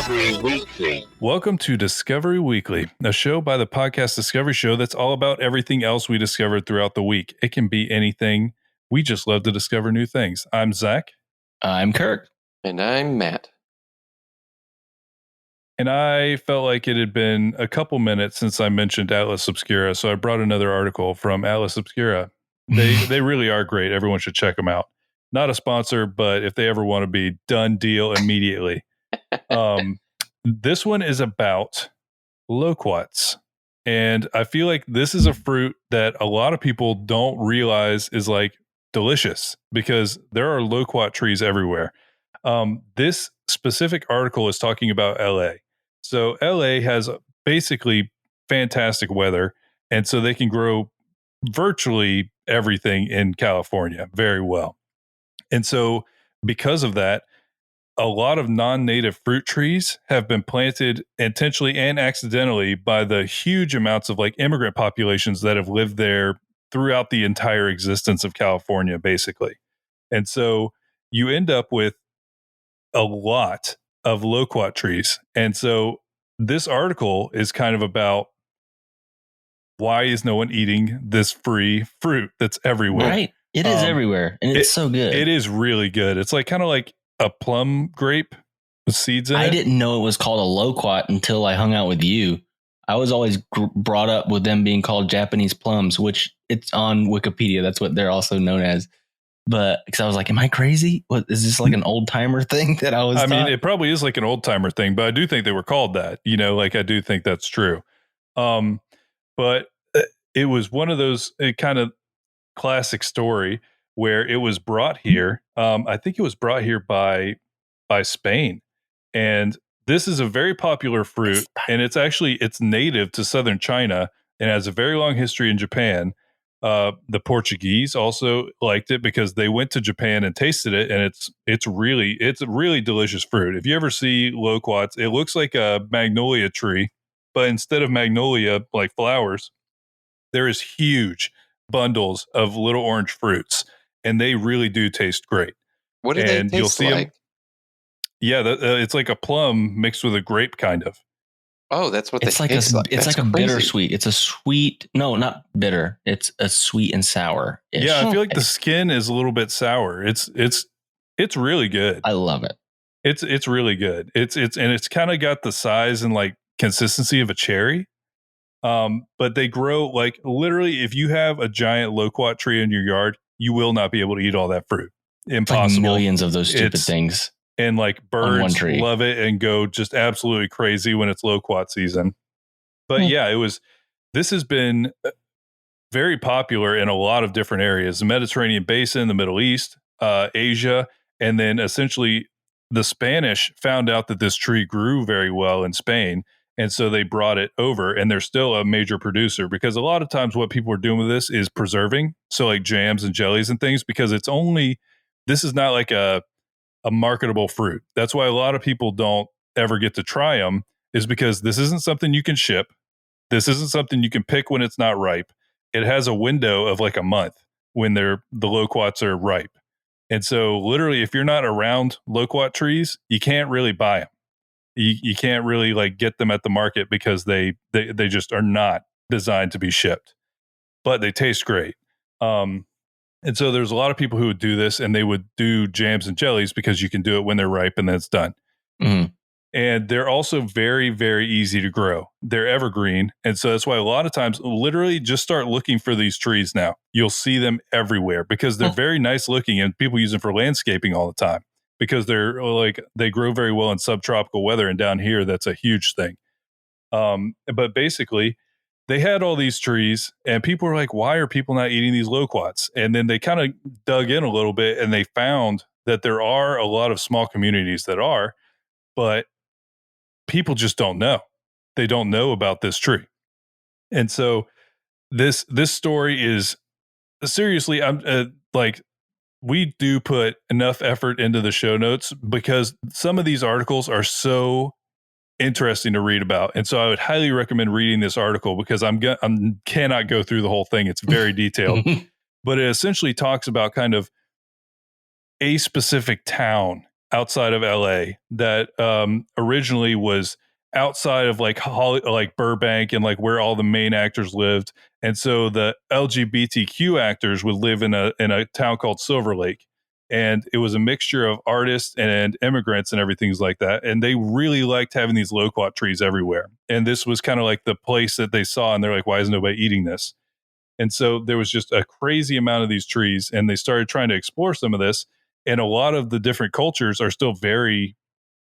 Discovery Weekly. Welcome to Discovery Weekly, a show by the podcast Discovery Show that's all about everything else we discovered throughout the week. It can be anything. We just love to discover new things. I'm Zach. I'm Kirk. And I'm Matt. And I felt like it had been a couple minutes since I mentioned Atlas Obscura, so I brought another article from Atlas Obscura. They really are great. Everyone should check them out. Not a sponsor, but if they ever want to be, done deal immediately. This one is about loquats. And I feel like this is a fruit that a lot of people don't realize is like delicious because there are loquat trees everywhere. This specific article is talking about LA. So LA has basically fantastic weather. And so they can grow virtually everything in California very well. And so because of that, a lot of non-native fruit trees have been planted intentionally and accidentally by the huge amounts of like immigrant populations that have lived there throughout the entire existence of California, basically. And so you end up with a lot of loquat trees. And so this article is kind of about why is no one eating this free fruit that's everywhere? Right. It is everywhere. And it's so good. It is really good. It's like kind of like a plum grape with seeds in it. I didn't know it was called a loquat until I hung out with you. I was always brought up with them being called Japanese plums, which it's on Wikipedia. That's what they're also known as. But because I was like, am I crazy? What is this, like an old timer thing that I was? I mean, it probably is like an old timer thing, but I do think they were called that. You know, like I do think that's true. But it was one of those kind of classic story where it was brought here. I think it was brought here by Spain, and this is a very popular fruit, and it's native to southern China and has a very long history in Japan. The Portuguese also liked it because they went to Japan and tasted it, and it's a really delicious fruit. If you ever see loquats, it looks like a magnolia tree, but instead of magnolia like flowers, there is huge bundles of little orange fruits, and they really do taste great. What do they taste like? Yeah, it's like a plum mixed with a grape, kind of. Oh, that's what it's they like. taste like. It's like a bittersweet. It's a sweet. No, not bitter. It's a sweet and sour. Yeah, I feel like the skin is a little bit sour. It's really good. I love it. It's really good. It's kind of got the size and like consistency of a cherry. But they grow like literally. If you have a giant loquat tree in your yard, you will not be able to eat all that fruit. Impossible. It's like millions of those stupid things. And like birds love it and go just absolutely crazy when it's loquat season. But yeah, this has been very popular in a lot of different areas, the Mediterranean basin, the Middle East, Asia. And then essentially the Spanish found out that this tree grew very well in Spain. And so they brought it over, and they're still a major producer because a lot of times what people are doing with this is preserving. So like jams and jellies and things, because this is not like a marketable fruit. That's why a lot of people don't ever get to try them, is because this isn't something you can ship. This isn't something you can pick when it's not ripe. It has a window of like a month when the loquats are ripe. And so literally if you're not around loquat trees, you can't really buy them. You can't really like get them at the market because they just are not designed to be shipped, but they taste great. And so there's a lot of people who would do this, and they would do jams and jellies because you can do it when they're ripe and then it's done. Mm. And they're also very, very easy to grow. They're evergreen. And so that's why a lot of times, literally just start looking for these trees now. You'll see them everywhere because they're very nice looking, and people use them for landscaping all the time because they grow very well in subtropical weather. And down here, that's a huge thing. But basically, they had all these trees, and people were like, why are people not eating these loquats? And then they kind of dug in a little bit, and they found that there are a lot of small communities that are, but people just don't know. They don't know about this tree. And so this story is seriously, we do put enough effort into the show notes because some of these articles are so interesting to read about. And so I would highly recommend reading this article because I cannot go through the whole thing. It's very detailed, but it essentially talks about kind of a specific town outside of LA that originally was outside of like Burbank and like where all the main actors lived. And so the LGBTQ actors would live in a town called Silver Lake. And it was a mixture of artists and immigrants and everything like that. And they really liked having these loquat trees everywhere. And this was kind of like the place that they saw. And they're like, why is nobody eating this? And so there was just a crazy amount of these trees. And they started trying to explore some of this. And a lot of the different cultures are still very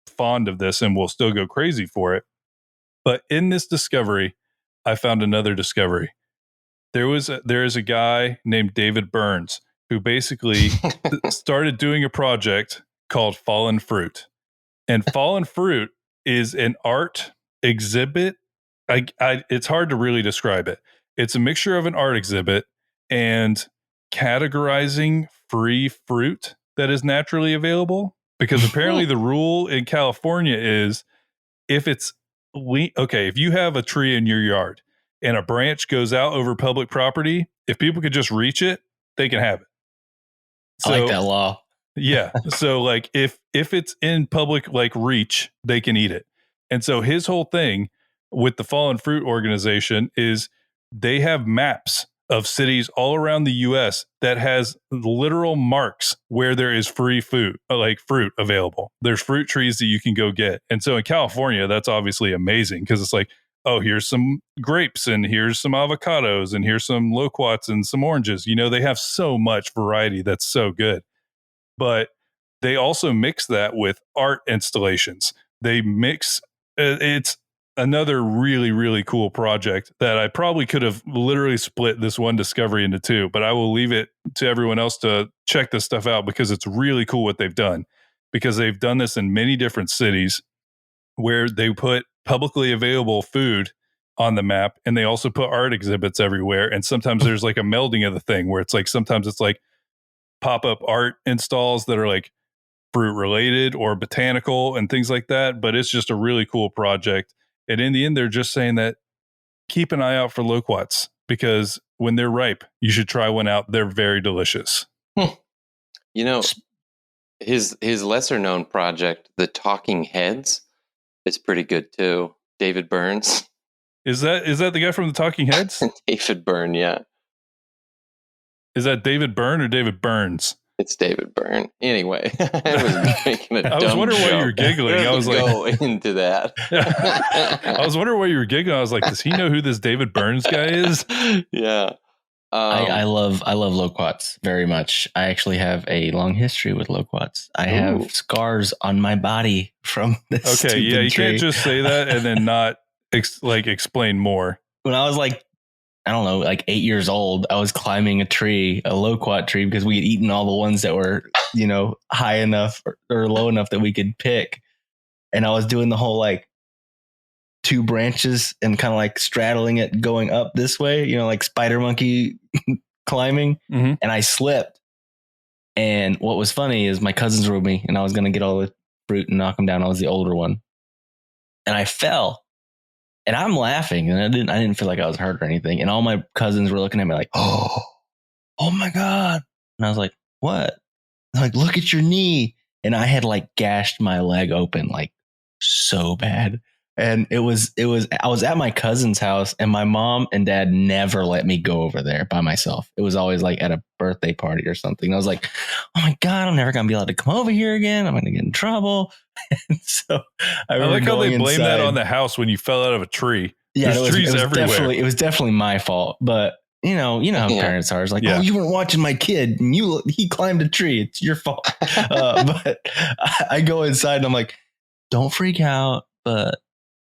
fond of this and will still go crazy for it. But in this discovery, I found another discovery. There is a guy named David Burns who basically started doing a project called Fallen Fruit. And Fallen Fruit is an art exhibit. It's hard to really describe it. It's a mixture of an art exhibit and categorizing free fruit that is naturally available. Because apparently the rule in California is if you have a tree in your yard and a branch goes out over public property, if people could just reach it, they can have it. So, I like that law. Yeah. So like if it's in public like reach, they can eat it. And so his whole thing with the Fallen Fruit organization is they have maps of cities all around the US that has literal marks where there is free food, like fruit available. There's fruit trees that you can go get. And so in California, that's obviously amazing because it's like, oh, here's some grapes and here's some avocados and here's some loquats and some oranges. You know, they have so much variety that's so good. But they also mix that with art installations. They mix, it's another really, really cool project that I probably could have literally split this one discovery into two, but I will leave it to everyone else to check this stuff out because it's really cool what they've done. Because they've done this in many different cities where they put publicly available food on the map and they also put art exhibits everywhere. And sometimes there's like a melding of the thing where it's like, sometimes it's like pop-up art installs that are like fruit related or botanical and things like that. But it's just a really cool project. And in the end, they're just saying that keep an eye out for loquats because when they're ripe, you should try one out. They're very delicious. You know, his lesser known project, The Talking Heads, is pretty good too. David Burns. Is that the guy from The Talking Heads? David Byrne, yeah. Is that David Byrne or David Burns? It's David Byrne. Anyway, I was making a I was wondering why you were giggling. I was like, go into that. I was wondering why you were giggling. I was like, does he know who this David Burns guy is? Yeah. I love loquats very much. I actually have a long history with loquats. I have scars on my body from this. Okay, yeah, you tree. can't just say that and then not explain more. When I was like, I don't know, like 8 years old, I was climbing a loquat tree, because we had eaten all the ones that were, high enough or low enough that we could pick. And I was doing the whole like 2 branches and kind of like straddling it going up this way, like spider monkey climbing. Mm-hmm. And I slipped. And what was funny is my cousins were with me and I was going to get all the fruit and knock them down. I was the older one. And I fell. And I'm laughing, and I didn't feel like I was hurt or anything. And all my cousins were looking at me like, oh my God. And I was like, what? They're like, look at your knee. And I had like gashed my leg open like so bad. And I was at my cousin's house, and my mom and dad never let me go over there by myself. It was always like at a birthday party or something. And I was like, oh my God, I'm never going to be allowed to come over here again. I'm going to get in trouble. And so I like how they blame that on the house when you fell out of a tree. Yeah, There's trees everywhere. It was definitely my fault. But you know how parents are. It's like, oh, you weren't watching my kid, and he climbed a tree. It's your fault. But I go inside and I'm like, don't freak out. But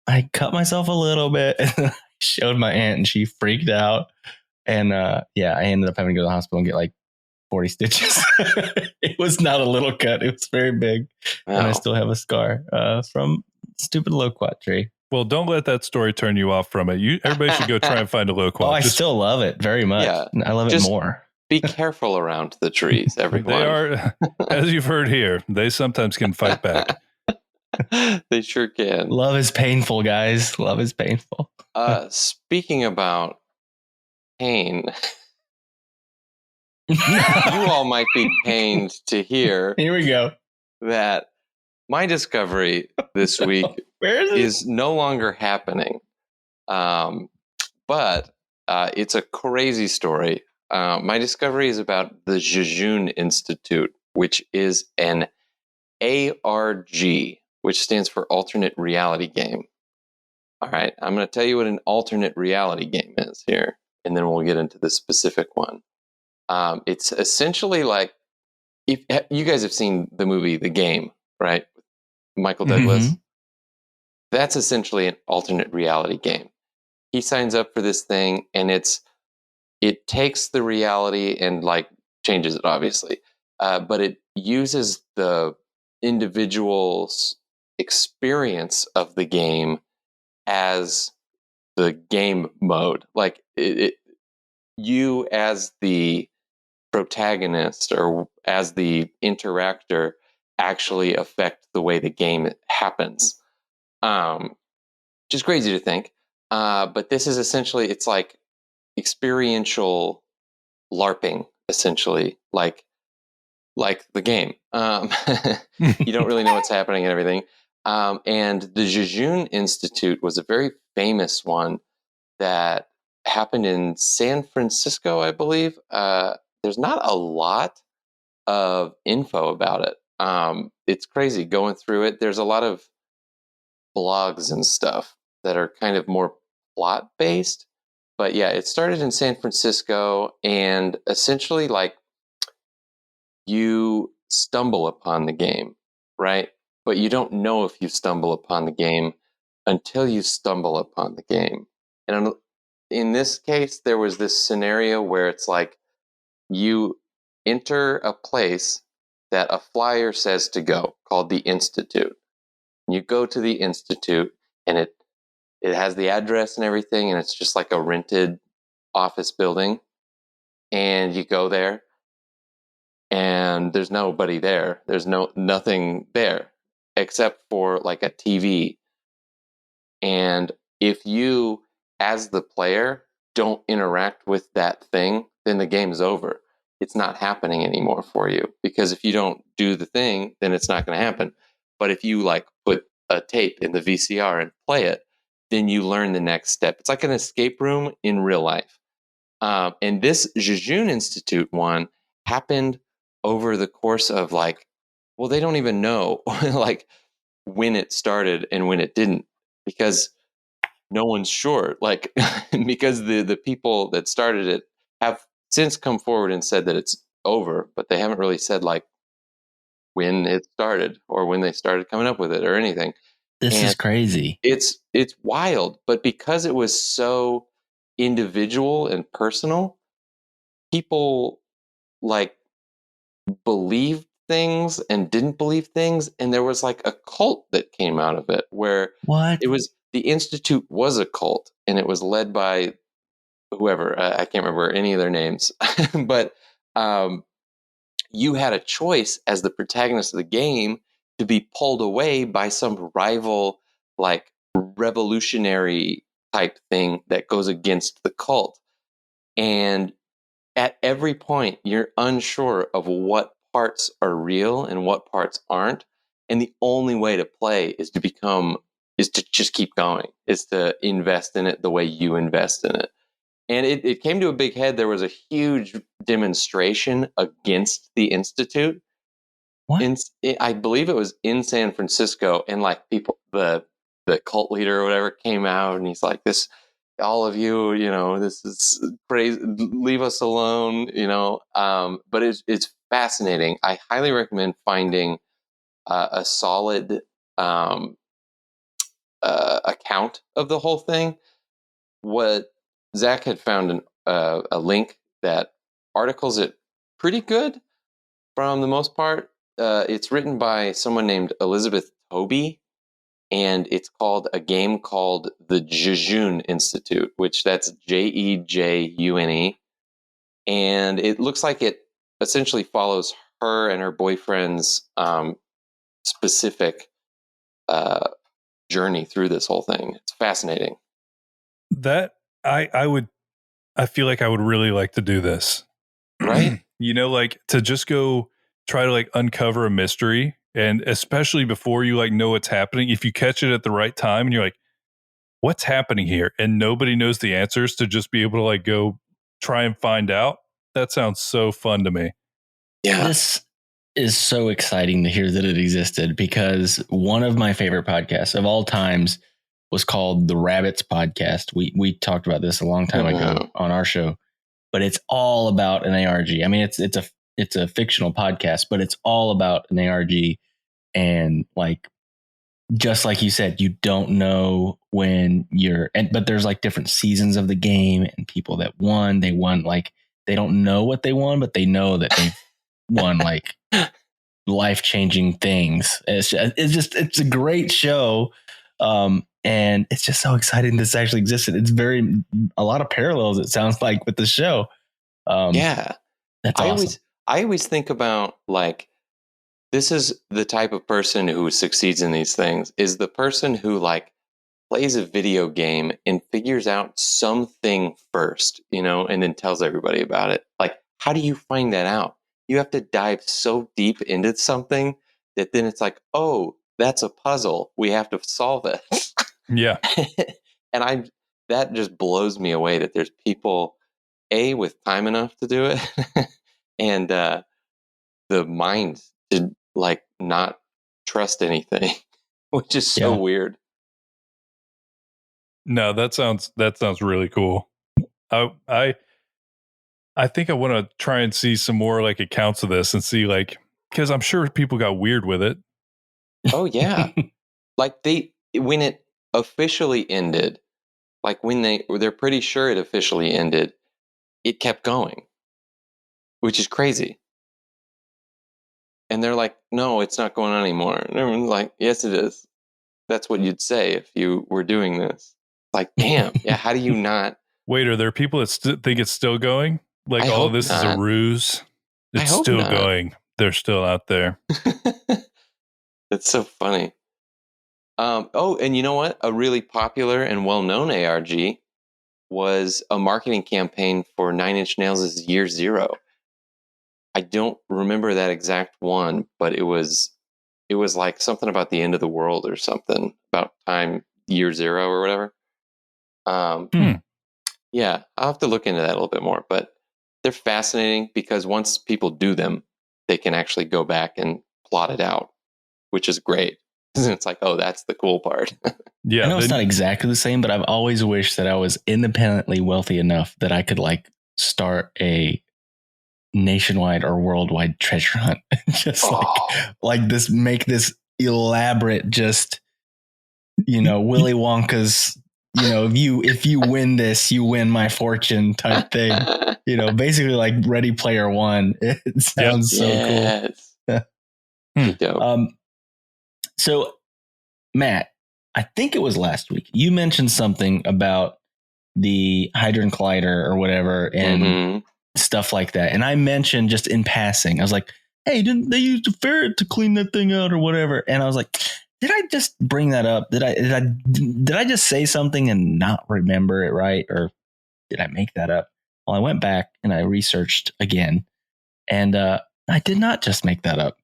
I cut myself a little bit, and I showed my aunt, and she freaked out. And I ended up having to go to the hospital and get like 40 stitches. It was not a little cut. It was very big. Wow. And I still have a scar from stupid loquat tree. Well, don't let that story turn you off from it. Everybody should go try and find a loquat. Oh, I still love it very much. Yeah, I love it more. Be careful around the trees, everyone. They are, as you've heard here, they sometimes can fight back. They sure can. Love is painful, guys. Love is painful. Speaking about pain, you all might be pained to hear. Here we go. That my discovery this week is no longer happening. But it's a crazy story. My discovery is about the Jejune Institute, which is an ARG, which stands for Alternate Reality Game. All right, I'm going to tell you what an alternate reality game is here, and then we'll get into the specific one. It's essentially like, if you guys have seen the movie The Game, right? Michael Douglas. That's essentially an alternate reality game. He signs up for this thing, and it takes the reality and like changes it, obviously, but it uses the individual's experience of the game as the game mode. Like you as the protagonist or as the interactor actually affect the way the game happens. Which is crazy to think. But this is essentially, it's like experiential LARPing, essentially, like the game. You don't really know what's happening and everything. And the Jejune Institute was a very famous one that happened in San Francisco, I believe. There's not a lot of info about it. It's crazy going through it. There's a lot of blogs and stuff that are kind of more plot based. But yeah, it started in San Francisco, and essentially, like, you stumble upon the game, right? But you don't know if you stumble upon the game until you stumble upon the game. And in this case, there was this scenario where it's like you enter a place that a flyer says to go, called the Institute. You go to the Institute, and it has the address and everything, and it's just like a rented office building. And you go there, and there's nobody there. There's nothing there except for like a TV. And if you, as the player, don't interact with that thing, then the game's over. It's not happening anymore for you, because if you don't do the thing, then it's not going to happen. But if you like put a tape in the VCR and play it, then you learn the next step. It's like an escape room in real life. And this Jejune Institute one happened over the course of like, well, they don't even know like when it started and when it didn't, because no one's sure. Like, because the people that started it have since come forward and said that it's over, but they haven't really said like when it started or when they started coming up with it or anything. This is crazy. It's wild, but because it was so individual and personal, people like believed things and didn't believe things, and there was like a cult that came out of it where What? it was, the Institute was a cult, and it was led by whoever, I can't remember any of their names, but you had a choice as the protagonist of the game to be pulled away by some rival, like revolutionary type thing that goes against the cult. And at every point, you're unsure of what parts are real and what parts aren't. And the only way to play is to just keep going, is to invest in it the way you invest in it. And it came to a big head. There was a huge demonstration against the Institute. What? I believe it was in San Francisco, and like people, the cult leader or whatever came out, and he's like, "This, all of you, this is crazy. Leave us alone," But it's fascinating. I highly recommend finding a solid account of the whole thing. What Zach had found a link that articles it pretty good from the most part. It's written by someone named Elizabeth Toby, and it's called a game called the Jejune Institute, which that's Jejune. And it looks like it essentially follows her and her boyfriend's specific journey through this whole thing. It's fascinating. That I feel like I would really like to do this. Right? Like to just go try to like uncover a mystery And especially before you like know what's happening, if you catch it at the right time and you're like, what's happening here? And nobody knows the answers, to just be able to like go try and find out. That sounds so fun to me. Yeah. This is so exciting to hear that it existed, because one of my favorite podcasts of all times was called the Rabbits Podcast. We talked about this a long time ago on our show, but it's all about an ARG. I mean, it's a fictional podcast, but it's all about an ARG. And like, just like you said, you don't know when but there's like different seasons of the game, and people that they won, like they don't know what they won, but they know that they've won like life-changing things. It's a great show. And it's just so exciting this actually existed. It's a lot of parallels, it sounds like, with the show. Yeah. That's awesome. I always think about like, this is the type of person who succeeds in these things, is the person who like plays a video game and figures out something first, and then tells everybody about it. Like, how do you find that out? You have to dive so deep into something that then it's like, oh, that's a puzzle. We have to solve it. Yeah. And that just blows me away that there's people, with time enough to do it and the mind to like not trust anything, which is so weird. No, that sounds really cool. I think I want to try and see some more like accounts of this and see like, because I'm sure people got weird with it. Oh yeah. Like when it officially ended, like when they're pretty sure it officially ended, it kept going, which is crazy. And they're like, no, it's not going on anymore. And everyone's like, yes, it is. That's what you'd say if you were doing this. Like, damn. Yeah. How do you not? Wait, are there people that think it's still going? Like all of this is a ruse? It's still going. They're still out there. That's so funny. And you know what? A really popular and well-known ARG was a marketing campaign for Nine Inch Nails' Year Zero. I don't remember that exact one, but it was like something about the end of the world or something, about time year zero or whatever. Yeah, I'll have to look into that a little bit more, but they're fascinating because once people do them, they can actually go back and plot it out, which is great. It's like, oh, that's the cool part. Yeah, I know it's not exactly the same, but I've always wished that I was independently wealthy enough that I could like start a nationwide or worldwide treasure hunt. Just like this, make this elaborate, just, Willy Wonka's, if you win this, you win my fortune type thing. Basically like Ready Player One. It sounds so cool. So Matt, I think it was last week, you mentioned something about the Hadron Collider or whatever and stuff like that. And I mentioned just in passing, I was like, hey, didn't they use the ferret to clean that thing out or whatever? And I was like, did I just bring that up? Did I just say something and not remember it right? Or did I make that up? Well, I went back and I researched again, and I did not just make that up.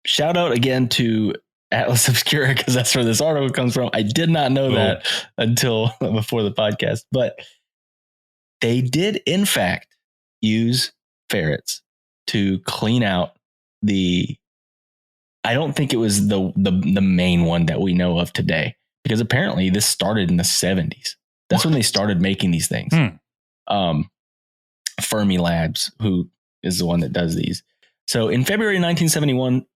Shout out again to Atlas Obscura, because that's where this article comes from. I did not know that until before the podcast, but they did in fact use ferrets to clean out I don't think it was the main one that we know of today, because apparently this started in the 70s. That's when they started making these things. Fermi Labs, who is the one that does these. So in February 1971,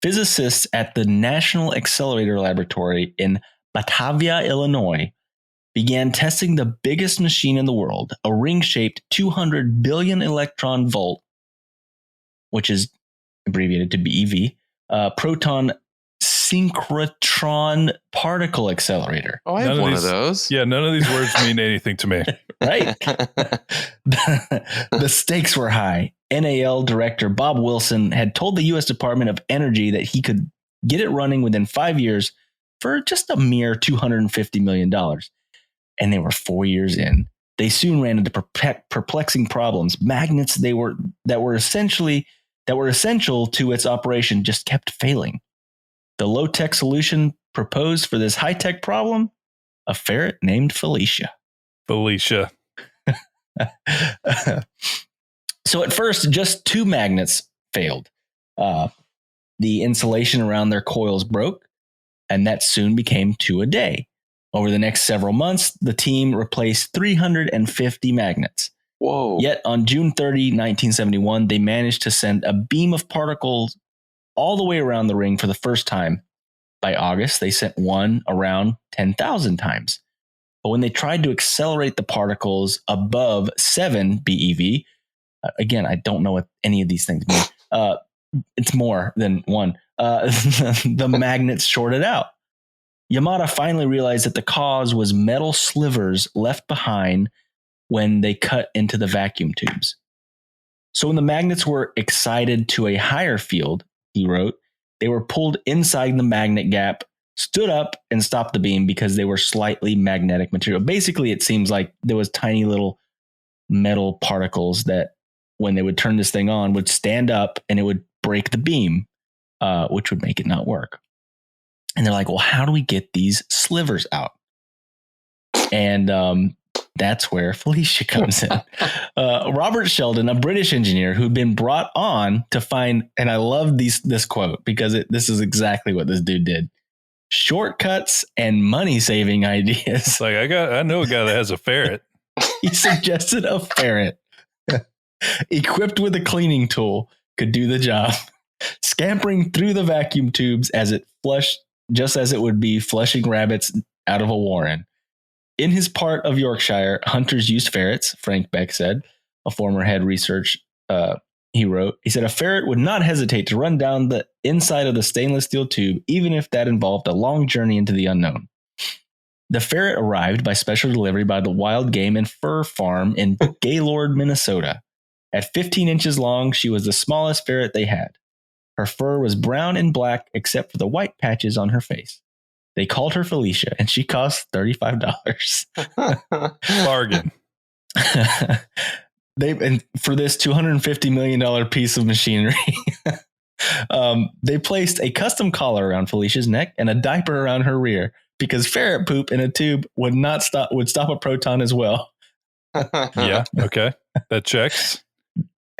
physicists at the National Accelerator Laboratory in Batavia, Illinois, began testing the biggest machine in the world, a ring-shaped 200 billion electron volt, which is abbreviated to BeV, proton synchrotron particle accelerator. Oh, I have one of those. Yeah, none of these words mean anything to me. Right? The stakes were high. NAL director Bob Wilson had told the U.S. Department of Energy that he could get it running within 5 years for just a mere $250 million. And they were 4 years in. They soon ran into perplexing problems. Magnets that were essentially that were essential to its operation just kept failing. The low-tech solution proposed for this high-tech problem? A ferret named Felicia. Felicia. So at first, just 2 magnets failed. The insulation around their coils broke, and that soon became 2 a day. Over the next several months, the team replaced 350 magnets. Whoa. Yet on June 30, 1971, they managed to send a beam of particles all the way around the ring for the first time. By August, they sent one around 10,000 times. But when they tried to accelerate the particles above 7 BeV, again, I don't know what any of these things mean. It's more than 1. The magnets shorted out. Yamada finally realized that the cause was metal slivers left behind when they cut into the vacuum tubes. So when the magnets were excited to a higher field, he wrote, they were pulled inside the magnet gap, stood up, and stopped the beam because they were slightly magnetic material. Basically, it seems like there was tiny little metal particles that when they would turn this thing on would stand up and it would break the beam, which would make it not work. And they're like, well, how do we get these slivers out? And that's where Felicia comes in. Robert Sheldon, a British engineer who'd been brought on to find, and I love this quote because this is exactly what this dude did. Shortcuts and money-saving ideas. Like I know a guy that has a ferret. He suggested a ferret equipped with a cleaning tool could do the job, scampering through the vacuum tubes as it flushed, just as it would be flushing rabbits out of a warren. In his part of Yorkshire, hunters used ferrets, Frank Beck said, a former head research he wrote. He said a ferret would not hesitate to run down the inside of the stainless steel tube, even if that involved a long journey into the unknown. The ferret arrived by special delivery by the Wild Game and Fur Farm in Gaylord, Minnesota. At 15 inches long, she was the smallest ferret they had. Her fur was brown and black except for the white patches on her face. They called her Felicia, and she cost $35. Bargain. And for this $250 million piece of machinery, they placed a custom collar around Felicia's neck and a diaper around her rear because ferret poop in a tube would stop a proton as well. Yeah. Okay. That checks.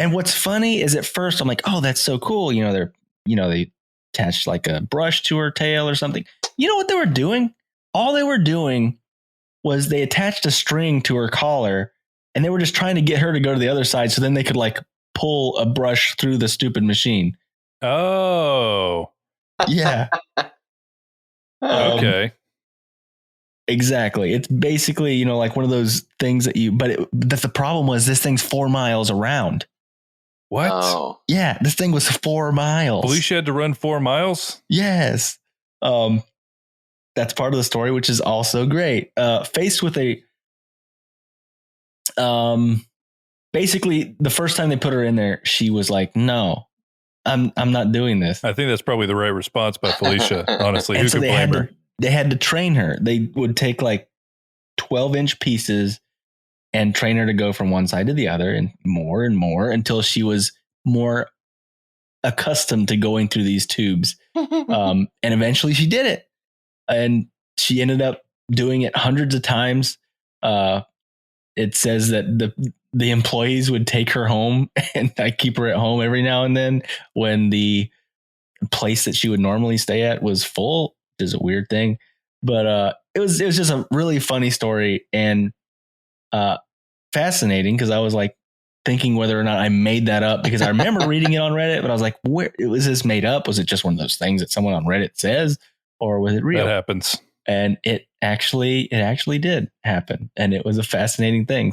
And what's funny is at first I'm like, oh, that's so cool. They attached like a brush to her tail or something. You know what they were doing? All they were doing was they attached a string to her collar and they were just trying to get her to go to the other side so then they could like pull a brush through the stupid machine. Oh. Yeah. Okay. Exactly. It's basically, like one of those things that the problem was this thing's 4 miles around. What? Oh. Yeah, this thing was 4 miles. Felicia had to run 4 miles? Yes. That's part of the story, which is also great. Faced with basically the first time they put her in there, she was like, no, I'm not doing this. I think that's probably the right response by Felicia, honestly. And who so could blame her? They had to train her. They would take like 12-inch pieces and train her to go from one side to the other and more until she was more accustomed to going through these tubes. And eventually she did it. And she ended up doing it hundreds of times. It says that the employees would take her home and I keep her at home every now and then when the place that she would normally stay at was full, which is a weird thing. But it was just a really funny story and fascinating because I was like thinking whether or not I made that up because I remember reading it on Reddit, but I was like, where was this made up? Was it just one of those things that someone on Reddit says, or was it real? That happens. And it actually did happen. And it was a fascinating thing.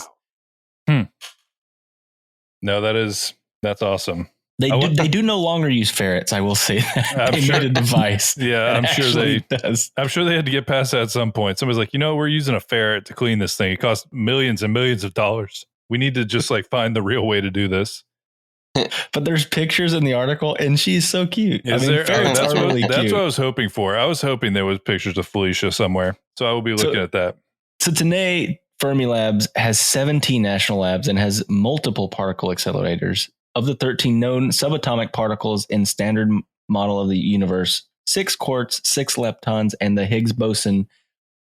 No, that's awesome. They do no longer use ferrets. I will say that they made a device. Yeah, I'm sure does. I'm sure they had to get past that at some point. Somebody's like, we're using a ferret to clean this thing. It costs millions and millions of dollars. We need to just like find the real way to do this. But there's pictures in the article, and she's so cute. That's really cute. That's what I was hoping for. I was hoping there was pictures of Felicia somewhere. So I will be looking at that. So today, Fermilabs has 17 national labs and has multiple particle accelerators. of the 13 known subatomic particles in standard model of the universe, 6 quarks, 6 leptons, and the Higgs boson,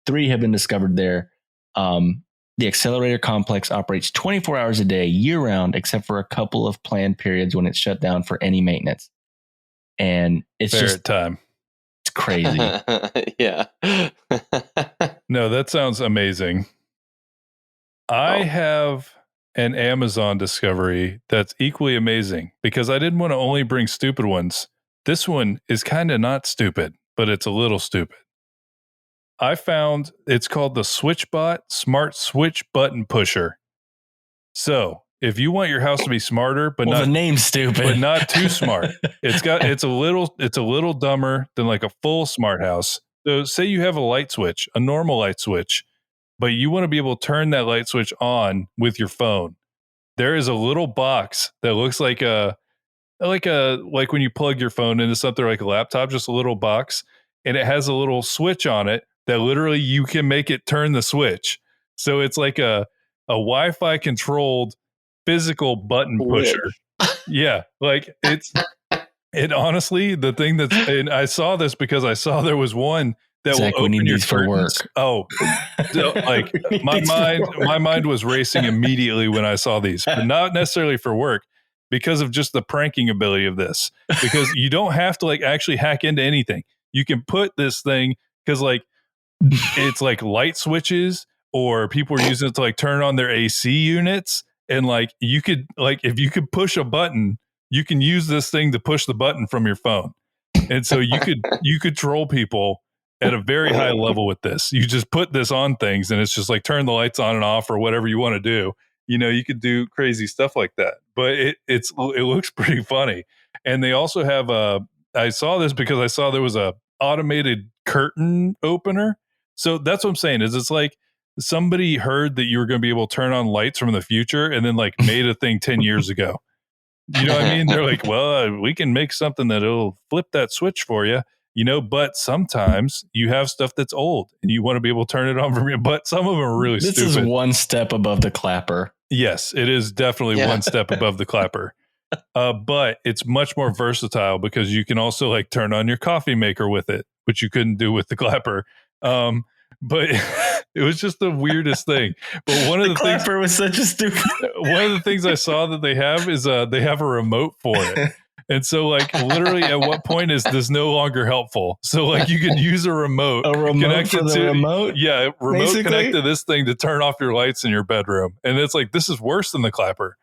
3 have been discovered there. The accelerator complex operates 24 hours a day, year-round, except for a couple of planned periods when it's shut down for any maintenance. And it's Ferret just time. It's crazy. Yeah. No, that sounds amazing. I have an Amazon discovery that's equally amazing because I didn't want to only bring stupid ones. This one is kind of not stupid, but it's a little stupid. I found it's called the Switchbot Smart Switch Button Pusher. So if you want your house to be smarter, but well, not the name's stupid, but not too smart, it's a little dumber than like a full smart house. So say you have a light switch, a normal light switch, but you want to be able to turn that light switch on with your phone. There is a little box that looks like when you plug your phone into something like a laptop, just a little box, and it has a little switch on it that literally you can make it turn the switch. So it's like a Wi-Fi controlled physical button pusher. Yeah, like it honestly, the thing and I saw this because I saw there was one that Zach, will open your curtains. For work. Oh, like my mind was racing immediately when I saw these, but not necessarily for work, because of just the pranking ability of this. Because you don't have to like actually hack into anything. You can put this thing because like it's like light switches, or people are using it to like turn on their AC units, and like you could like if you could push a button, you can use this thing to push the button from your phone, and so you could troll people at a very high level with this. You just put this on things, and it's just like turn the lights on and off or whatever you want to do. You know, you could do crazy stuff like that, but it looks pretty funny. And they also have I saw this because I saw there was a automated curtain opener. So that's what I'm saying is it's like somebody heard that you were going to be able to turn on lights from the future and then like made a thing 10 years ago. You know what I mean? They're like, well, we can make something that'll flip that switch for you, you know, but sometimes you have stuff that's old and you want to be able to turn it on from you, but some of them are really stupid. This is one step above the clapper. Yes, it is definitely one step above the clapper. But it's much more versatile because you can also like turn on your coffee maker with it, which you couldn't do with the clapper. But it was just the weirdest thing. But one of the things was such a stupid. One of the things I saw that they have is they have a remote for it. And so like literally at what point is this no longer helpful? So like you can use a remote connected to remote? Yeah, remote basically? connect to this thing to turn off your lights in your bedroom. And it's like this is worse than the clapper.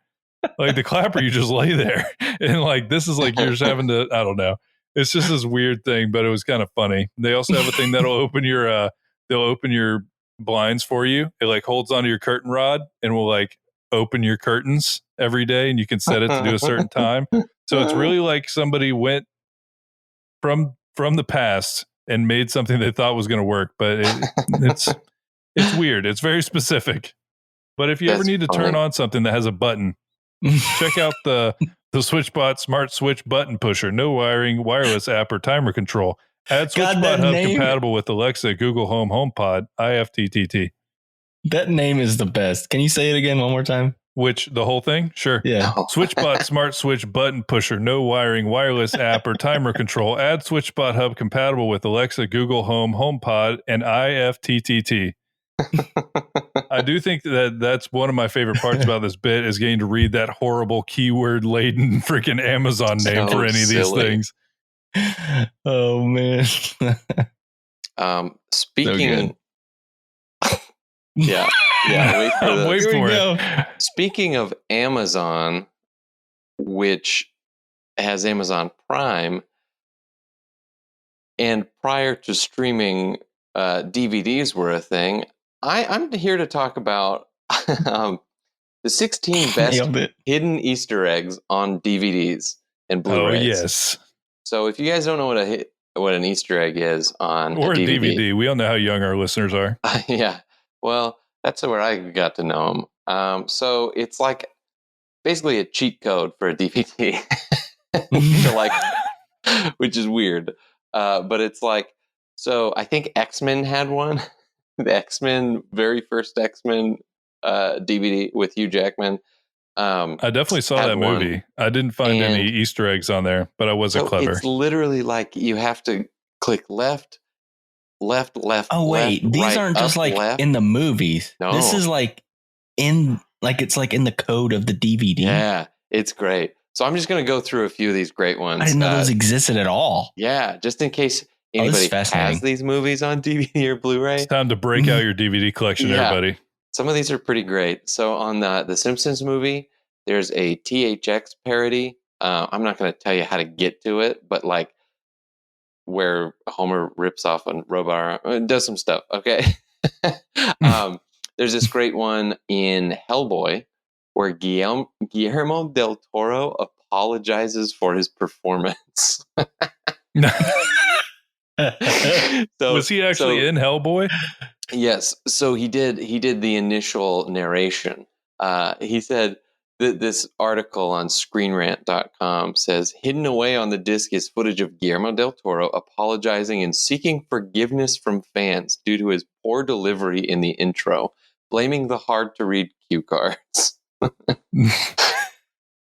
Like the clapper, you just lay there. And like this is like you're just having to, I don't know. It's just this weird thing, but it was kind of funny. They also have a thing that'll open your they'll open your blinds for you. It like holds onto your curtain rod and will like open your curtains every day, and you can set it to do a certain time. So it's really like somebody went from the past and made something they thought was going to work, but it's weird. It's very specific. But if you ever need to turn on something that has a button, check out the Switchbot Smart Switch Button Pusher. No wiring, wireless app, or timer control. Add Switchbot Hub compatible with Alexa, Google Home, HomePod, IFTTT. That name is the best. Can you say it again one more time? Which, the whole thing? Sure. Yeah. Switchbot Smart Switch Button Pusher. No wiring, wireless app, or timer control. Add Switchbot Hub compatible with Alexa, Google Home, HomePod, and IFTTT. I do think that's one of my favorite parts about this bit is getting to read that horrible keyword-laden freaking Amazon name for any of these things. Oh, man. Speaking... Yeah, wait for it. Speaking of Amazon, which has Amazon Prime, and prior to streaming, DVDs were a thing. I'm here to talk about the 16 best hidden Easter eggs on DVDs and Blu-rays. Oh yes. So if you guys don't know what an Easter egg is on or a DVD, we all know how young our listeners are. Yeah. Well, that's where I got to know them. So it's like basically a cheat code for a DVD, which is weird. But it's like, so I think X-Men had one, the very first X-Men DVD with Hugh Jackman. I definitely saw had that one. movie. I didn't find any And Easter eggs on there, but I wasn't so clever. it's literally like you have to click left, left, left, Oh wait, left, these right, aren't just up, like left. in the movies. This No. is like it's like in the code of the DVD. Yeah, it's great. So I'm just going to go through a few of these great ones. I didn't know those existed at all. Yeah, just in case this is anybody fascinating. has these movies on DVD or Blu-ray. It's time to break out your DVD collection, Yeah. everybody. Some of these are pretty great. So on the Simpsons movie, there's a THX parody. I'm not going to tell you how to get to it, but like where Homer rips off a robot, does some stuff. Okay. There's this great one in Hellboy where Guillermo del Toro apologizes for his performance. Was he actually in Hellboy? Yes. So he did the initial narration. He said that this article on ScreenRant.com says hidden away on the disc is footage of Guillermo del Toro apologizing and seeking forgiveness from fans due to his poor delivery in the intro, blaming the hard to read cue cards.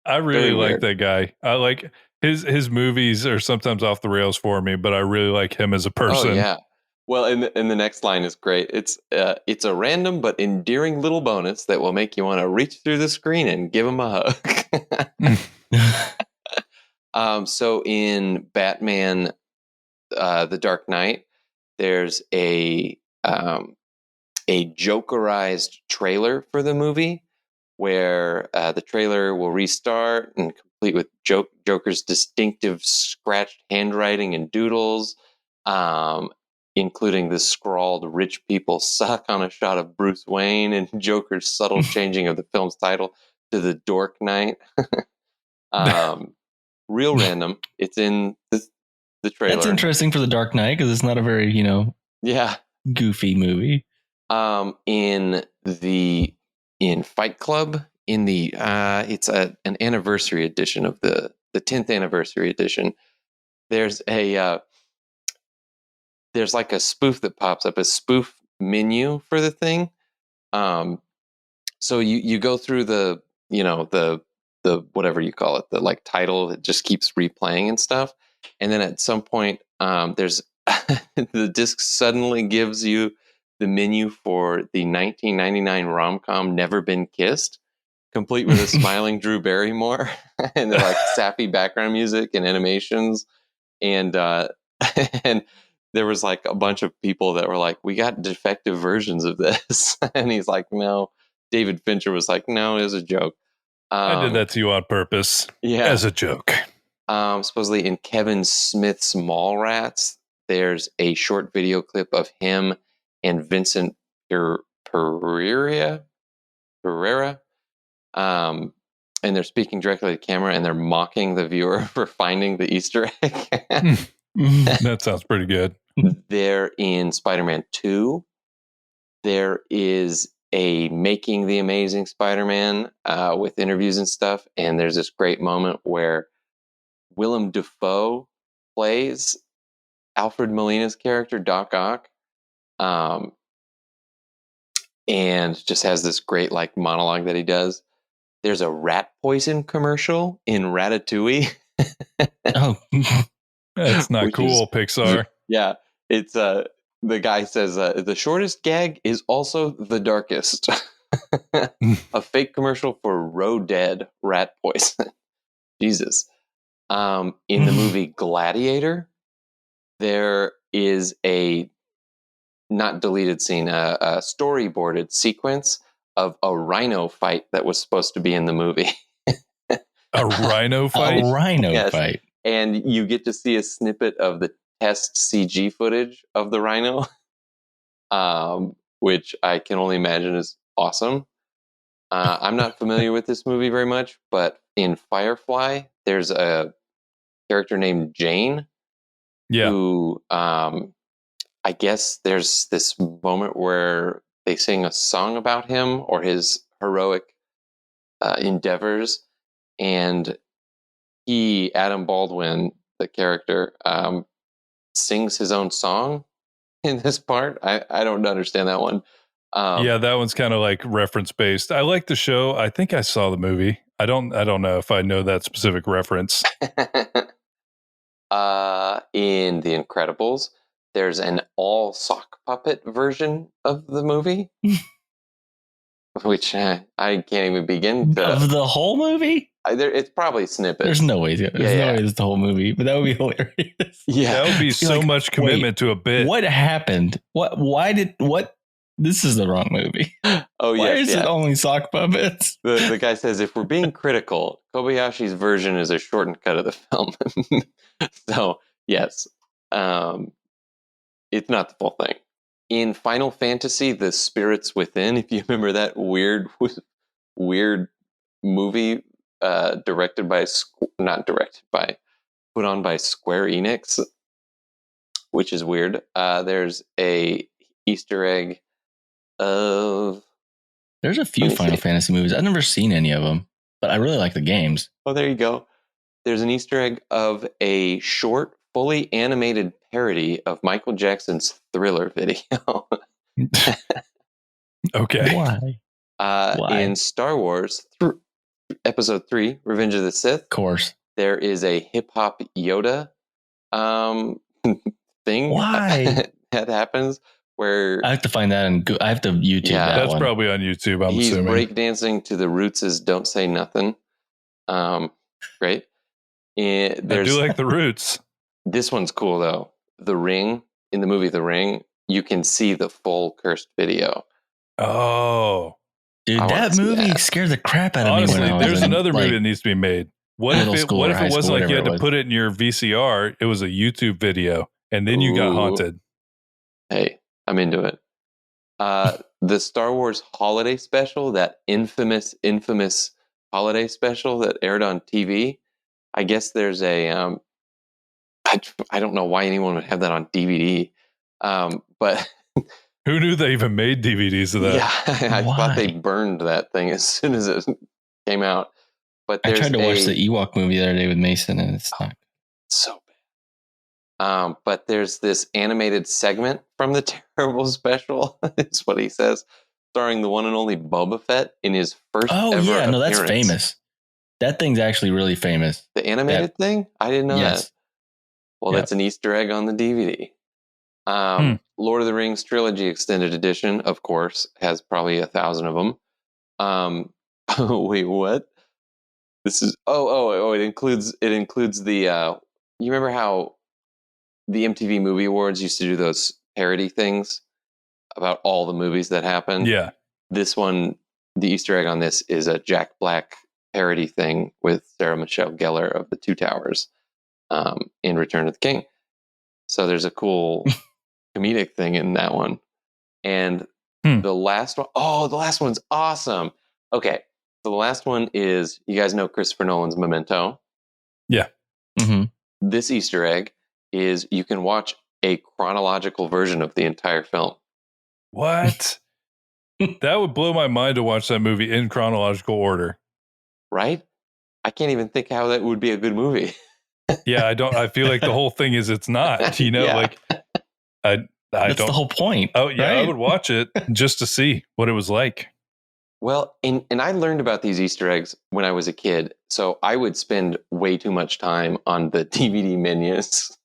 I really Very like weird. that guy. I like his movies are sometimes off the rails for me, but I really like him as a person. Oh yeah. Well, and the next line is great. It's a random but endearing little bonus that will make you want to reach through the screen and give him a hug. So in Batman, The Dark Knight, there's a Jokerized trailer for the movie where the trailer will restart and complete with Joker's distinctive scratched handwriting and doodles. Including the scrawled "rich people suck" on a shot of Bruce Wayne, and Joker's subtle changing of the film's title to The Dork Knight. Real random. It's in the trailer. That's interesting for The Dark Knight because it's not a very, goofy movie. In Fight Club, it's an anniversary edition of the 10th anniversary edition. There's like a spoof that pops up, a spoof menu for the thing. So you go through the whatever you call it, the like title that just keeps replaying and stuff. And then at some point, there's the disc suddenly gives you the menu for the 1999 rom-com Never Been Kissed, complete with a smiling Drew Barrymore and like sappy background music and animations. And and there was like a bunch of people that were like, we got defective versions of this. And he's like, no. David Fincher was like, no, it was a joke. I did that to you on purpose. Yeah. As a joke. Supposedly in Kevin Smith's Mallrats, there's a short video clip of him and Vincent Pereira. And they're speaking directly to the camera and they're mocking the viewer for finding the Easter egg. That sounds pretty good. There in Spider-Man 2, there is a Making the Amazing Spider-Man with interviews and stuff. And there's this great moment where Willem Dafoe plays Alfred Molina's character, Doc Ock. And just has this great like monologue that he does. There's a rat poison commercial in Ratatouille. Oh, that's not cool, Pixar. Yeah, it's the guy says the shortest gag is also the darkest. A fake commercial for Rodead rat poison. Jesus. In the movie Gladiator, there is a not deleted scene, a storyboarded sequence of a rhino fight that was supposed to be in the movie. A rhino fight? A rhino fight. And you get to see a snippet of the test CG footage of the rhino, which I can only imagine is awesome. I'm not familiar with this movie very much, but in Firefly, there's a character named Jane who... I guess there's this moment where they sing a song about him or his heroic endeavors. And Adam Baldwin, the character, sings his own song in this part. I don't understand that one. Yeah, that one's kind of like reference based. I like the show. I think I saw the movie. I don't know if I know that specific reference. In The Incredibles, there's an all sock puppet version of the movie, which I can't even begin to. Of the whole movie? It's probably snippets. There's no way. There's no way it's the whole movie, but that would be hilarious. Yeah, that would be so like, much commitment to a bit. What happened? What? This is the wrong movie. Oh, yeah. Why is it only sock puppets? The guy says, if we're being critical, Kobayashi's version is a shortened cut of the film. So, yes, it's not the full thing. In Final Fantasy, The Spirits Within, if you remember that weird movie put on by Square Enix, which is weird. There's a Easter egg of... There's a few Final Fantasy movies. I've never seen any of them, but I really like the games. Oh, there you go. There's an Easter egg of a short, fully animated parody of Michael Jackson's Thriller video. Okay. Why? In Star Wars, Episode 3, Revenge of the Sith. Of course. There is a hip-hop Yoda thing. Why? That happens. Where I have to find that and I have to YouTube that that's one. probably on YouTube, I'm He's assuming. breakdancing to the Roots' Don't Say Nothing. Great. I do like the Roots. This one's cool, though. The Ring, in the movie The Ring, you can see the full cursed video. Oh. Dude, that movie scared the crap out of me. Honestly, When there's another movie that needs to be made. What if it wasn't like you had to put it in your VCR? It was a YouTube video, and then you got haunted. Hey, I'm into it. The Star Wars holiday special, that infamous holiday special that aired on TV. I guess there's a, I don't know why anyone would have that on DVD, but who knew they even made DVDs of that? Yeah, I thought they burned that thing as soon as it came out. But I tried to watch the Ewok movie the other day with Mason, and it's not so bad. But there's this animated segment from the Terrible special. It's what he says, starring the one and only Boba Fett in his first. Oh yeah, no, that's famous. That thing's actually really famous. The animated thing? I didn't know that. Well, that's an Easter egg on the DVD. Lord of the Rings Trilogy Extended Edition, of course, has probably 1,000 of them. Wait, what? This is it includes the you remember how the MTV Movie Awards used to do those parody things about all the movies that happened? Yeah. This one, the Easter egg on this is a Jack Black parody thing with Sarah Michelle Gellar of the Two Towers in Return of the King. So there's a cool comedic thing in that one. And the last one, the last one's awesome. Okay. So the last one is, you guys know Christopher Nolan's Memento? Yeah. Mm-hmm. This Easter egg is you can watch a chronological version of the entire film. What? That would blow my mind to watch that movie in chronological order. Right? I can't even think how that would be a good movie. Yeah, I feel like the whole thing is it's not, like that's the whole point. Oh yeah, right? I would watch it just to see what it was like. Well, and I learned about these Easter eggs when I was a kid, so I would spend way too much time on the DVD menus.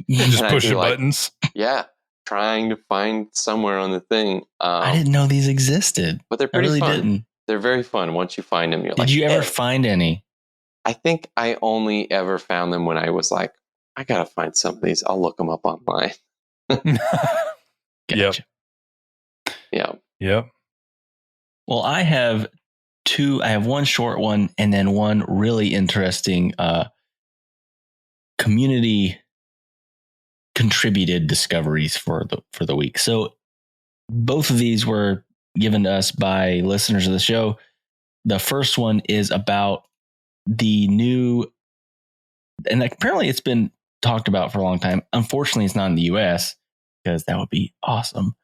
Just pushing buttons. Yeah, trying to find somewhere on the thing. I didn't know these existed. But they're pretty fun. Didn't. They're very fun once you find them. Did you ever find any? I think I only ever found them when I was like, I got to find some of these. I'll look them up online. Gotcha. Yep. Well, I have two. I have one short one and then one really interesting community contributed discoveries for the week. So both of these were given to us by listeners of the show. The first one is about the new, and apparently it's been talked about for a long time. Unfortunately, it's not in the US because that would be awesome.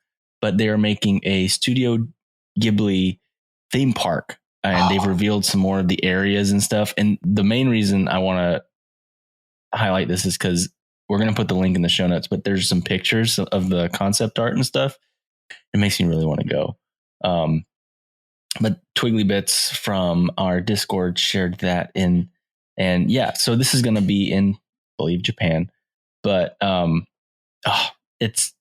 But they're making a Studio Ghibli theme park, and they've revealed some more of the areas and stuff. And the main reason I want to highlight this is because we're going to put the link in the show notes, but there's some pictures of the concept art and stuff. it makes me really want to go. But Twiggly Bits from our Discord shared that in, and yeah, so this is going to be in, I believe, Japan, but it's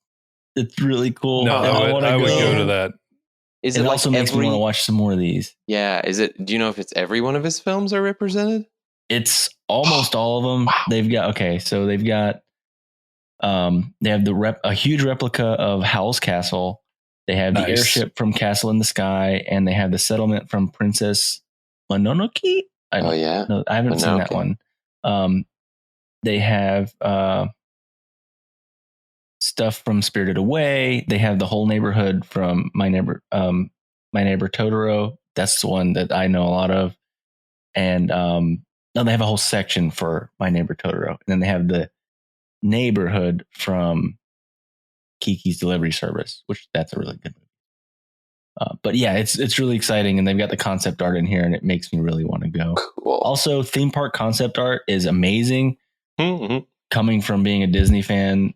really cool. No, I would go to that. Is it it like also makes me want to watch some more of these. Yeah. Do you know if it's every one of his films are represented? It's almost all of them. Wow. They have a huge replica of Howl's Castle. They have the airship from Castle in the Sky, and they have the settlement from Princess Mononoke. I haven't seen that one. They have stuff from Spirited Away. They have the whole neighborhood from My Neighbor Totoro. That's the one that I know a lot of. And they have a whole section for My Neighbor Totoro. And then they have the neighborhood from Kiki's Delivery Service, which that's a really good movie. But yeah, it's really exciting, and they've got the concept art in here, and it makes me really want to go. Cool. Also, theme park concept art is amazing. Mm-hmm. Coming from being a Disney fan,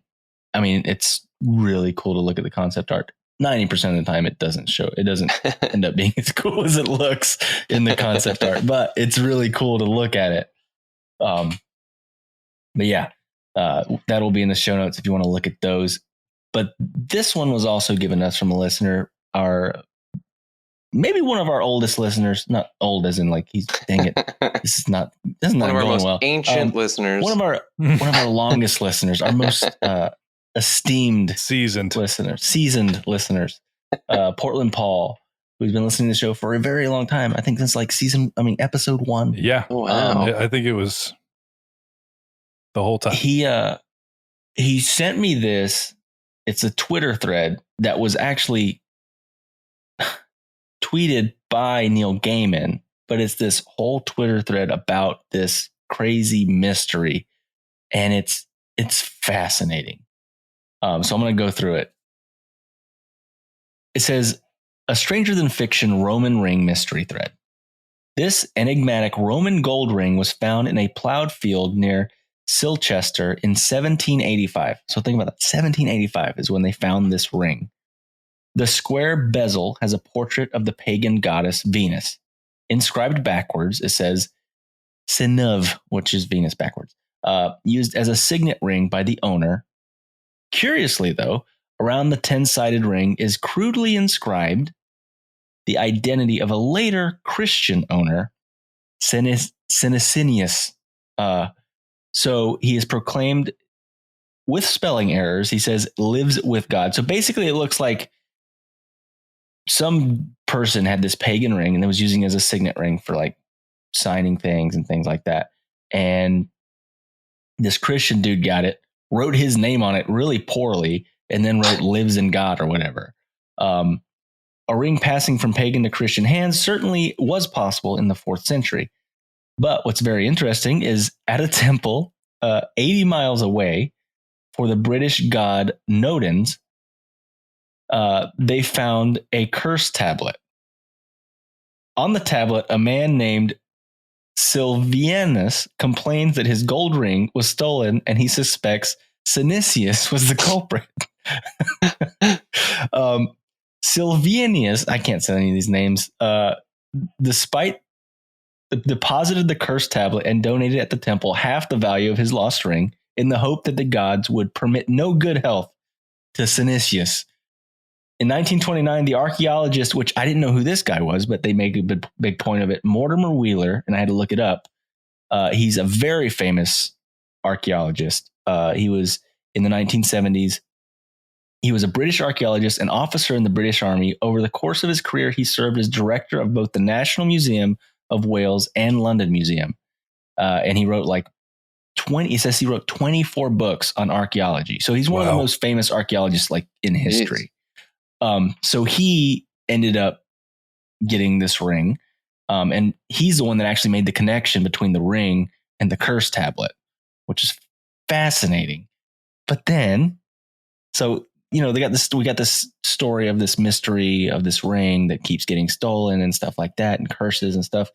I mean, it's really cool to look at the concept art. 90% of the time, it doesn't end up being as cool as it looks in the concept art, but it's really cool to look at it. But yeah, that'll be in the show notes if you want to look at those. But this one was also given us from a listener, maybe one of our oldest listeners, not old as in like dang it, this is not one of our most ancient listeners, one of our longest listeners, our most esteemed seasoned listeners, Portland Paul, who's been listening to the show for a very long time. I think since like episode 1. Yeah. Oh, wow. I think it was the whole time. He sent me this. It's a Twitter thread that was actually tweeted by Neil Gaiman, but it's this whole Twitter thread about this crazy mystery, and it's fascinating. So I'm going to go through it. It says, a stranger than fiction Roman ring mystery thread. This enigmatic Roman gold ring was found in a plowed field near Silchester in 1785. So think about that. 1785 is when they found this ring. The square bezel has a portrait of the pagan goddess Venus. Inscribed backwards, it says Sinuv, which is Venus backwards, used as a signet ring by the owner. Curiously, though, around the 10-sided ring is crudely inscribed the identity of a later Christian owner, Senesinius. So he is proclaimed with spelling errors. He says lives with God. So basically, it looks like some person had this pagan ring and it was using it as a signet ring for like signing things and things like that. And this Christian dude got it, wrote his name on it really poorly, and then wrote lives in God or whatever. A ring passing from pagan to Christian hands certainly was possible in the 4th century. But what's very interesting is at a temple 80 miles away for the British god Nolan's, they found a curse tablet. On the tablet, a man named Silvianus complains that his gold ring was stolen, and he suspects Synesius was the culprit. Silvianus, I can't say any of these names, despite deposited the cursed tablet and donated at the temple half the value of his lost ring in the hope that the gods would permit no good health to Synesius. In 1929, the archaeologist, which I didn't know who this guy was, but they make a big point of it, Mortimer Wheeler, and I had to look it up. He's a very famous archaeologist. He was in the 1970s. He was a British archaeologist and officer in the British Army. Over the course of his career, he served as director of both the National Museum of Wales and London Museum. And he wrote he says he wrote 24 books on archaeology. So he's one of the most famous archaeologists in history. So he ended up getting this ring. And he's the one that actually made the connection between the ring and the curse tablet, which is fascinating. But then, we got this story of this mystery of this ring that keeps getting stolen and stuff like that, and curses and stuff.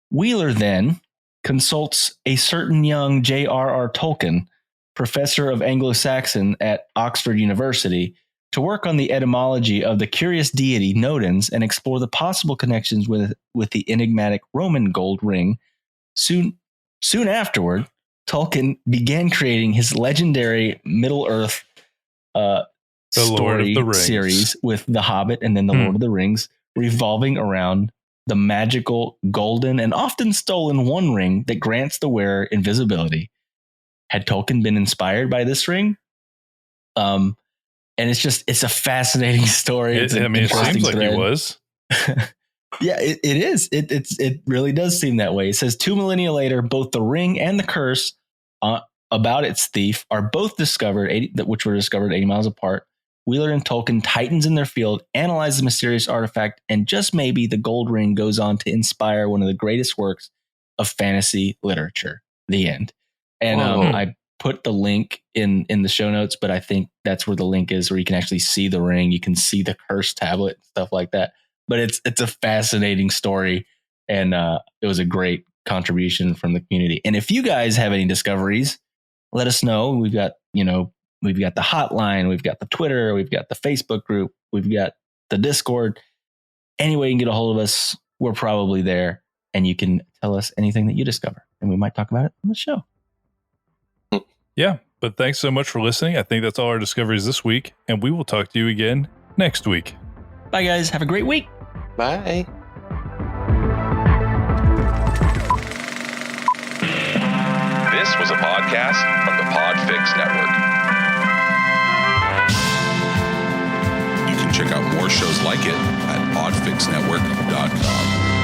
Wheeler then consults a certain young J.R.R. Tolkien, professor of Anglo-Saxon at Oxford University, to work on the etymology of the curious deity Nodens and explore the possible connections with the enigmatic Roman gold ring. Soon afterward, Tolkien began creating his legendary Middle-earth story series with The Hobbit and then The Lord of the Rings, revolving around the magical, golden, and often stolen One Ring that grants the wearer invisibility. Had Tolkien been inspired by this ring? And it's a fascinating story. It seems like he was. Yeah, it is. It really does seem that way. It says 2 millennia later, both the ring and the curse about its thief are both discovered, which were discovered 80 miles apart. Wheeler and Tolkien, titans in their field, analyze the mysterious artifact, and just maybe the gold ring goes on to inspire one of the greatest works of fantasy literature. The end. And I put the link in the show notes, but I think that's where the link is, where you can actually see the ring. You can see the curse tablet, stuff like that. But it's a fascinating story, and it was a great contribution from the community. And if you guys have any discoveries, let us know. We've got the hotline, we've got the Twitter, we've got the Facebook group, we've got the Discord. Any way you can get a hold of us, we're probably there, and you can tell us anything that you discover, and we might talk about it on the show. Yeah, but thanks so much for listening. I think that's all our discoveries this week, and we will talk to you again next week. Bye, guys. Have a great week. Bye. This was a podcast from the Podfix Network. You can check out more shows like it at podfixnetwork.com.